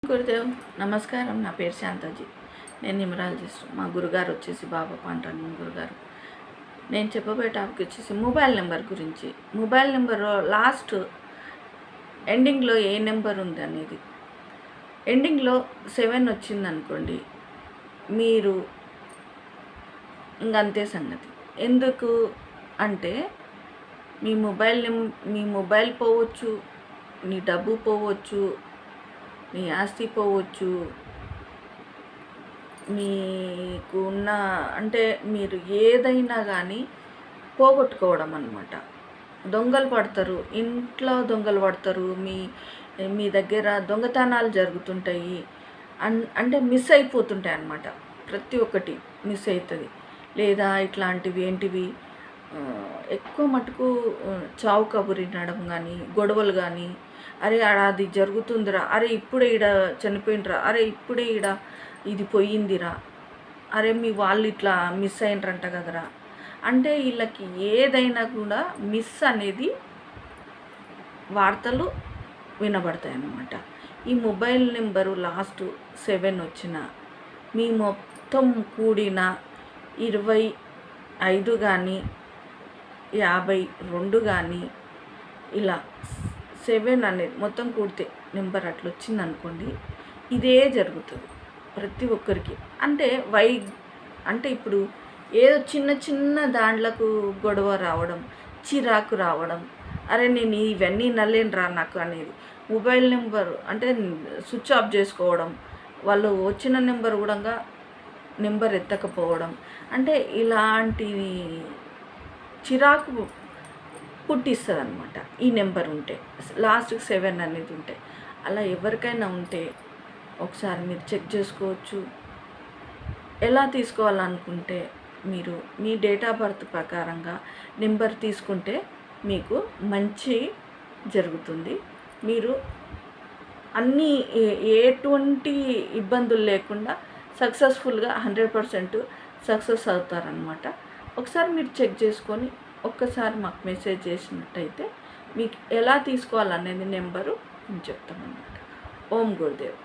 గురుదేవ్ నమస్కారం. నా పేరు శాంతాజీ. నేను న్యూమరాలజిస్ట్. మా గురుగారు వచ్చేసి బాబా పాండ్రంగం గురుగారు. నేను చెప్పబోయే టాపిక్ వచ్చేసి మొబైల్ నెంబర్ గురించి. మొబైల్ నెంబర్ లాస్ట్ ఎండింగ్లో ఏ నెంబర్ ఉంది అనేది. ఎండింగ్లో 7 వచ్చిందనుకోండి, మీరు ఇంకంతే సంగతి. ఎందుకు అంటే మీ మొబైల్ పోవచ్చు, నీ డబ్బు పోవచ్చు, మీ ఆస్తి పోవచ్చు, మీకు ఉన్న అంటే మీరు ఏదైనా కానీ పోగొట్టుకోవడం అన్నమాట. దొంగలు పడతారు, ఇంట్లో దొంగలు పడతారు, మీ దగ్గర దొంగతనాలు జరుగుతుంటాయి. అంటే మిస్ అయిపోతుంటాయి అన్నమాట. ప్రతి ఒక్కటి మిస్ అవుతుంది. లేదా ఇట్లాంటివి ఏంటివి ఎక్కువ మటుకు చావు కబురు వినడం కానీ, గొడవలు కానీ, అరే అది జరుగుతుందిరా, అరే ఇప్పుడే ఈడ చనిపోయినరా, అరే ఇప్పుడే ఈడ ఇది పోయిందిరా, అరే మీ వాళ్ళు ఇట్లా మిస్ అయినరంట కదరా. అంటే వీళ్ళకి ఏదైనా కూడా మిస్ అనేది వార్తలు వినబడతాయి అన్నమాట. ఈ మొబైల్ నెంబరు లాస్ట్ 7 వచ్చిన మీ మొత్తం కూడిన 25 కానీ 52 కానీ ఇలా 7 అనేది మొత్తం కూడితే నెంబర్ అట్లా వచ్చిందనుకోండి, ఇదే జరుగుతుంది ప్రతి ఒక్కరికి. అంటే ఇప్పుడు ఏదో చిన్న చిన్న దాంట్లకు గొడవ రావడం, చిరాకు రావడం, అరే నేను ఇవన్నీ నల్లేనురా నాకు అనేది, మొబైల్ నెంబర్ అంటే స్విచ్ ఆఫ్ చేసుకోవడం, వాళ్ళు వచ్చిన నెంబర్ ఎత్తకపోవడం, అంటే ఇలాంటి చిరాకు పుట్టిస్తుంది అనమాట. ఈ నెంబర్ ఉంటే లాస్ట్కి 7 అనేది ఉంటే, అలా ఎవరికైనా ఉంటే ఒకసారి మీరు చెక్ చేసుకోవచ్చు. ఎలా తీసుకోవాలనుకుంటే మీరు మీ డేట్ ఆఫ్ బర్త్ ప్రకారంగా నెంబర్ తీసుకుంటే మీకు మంచి జరుగుతుంది. మీరు అన్నీ ఎటువంటి ఇబ్బందులు లేకుండా సక్సెస్ఫుల్గా 100% సక్సెస్ అవుతారనమాట. ఒకసారి మీరు చెక్ చేసుకొని ఒక్కసారి మాకు మెసేజ్ చేసినట్టయితే మీకు ఎలా తీసుకోవాలనేది నెంబరు మేము చెప్తామన్నమాట. ఓం గురుదేవ్.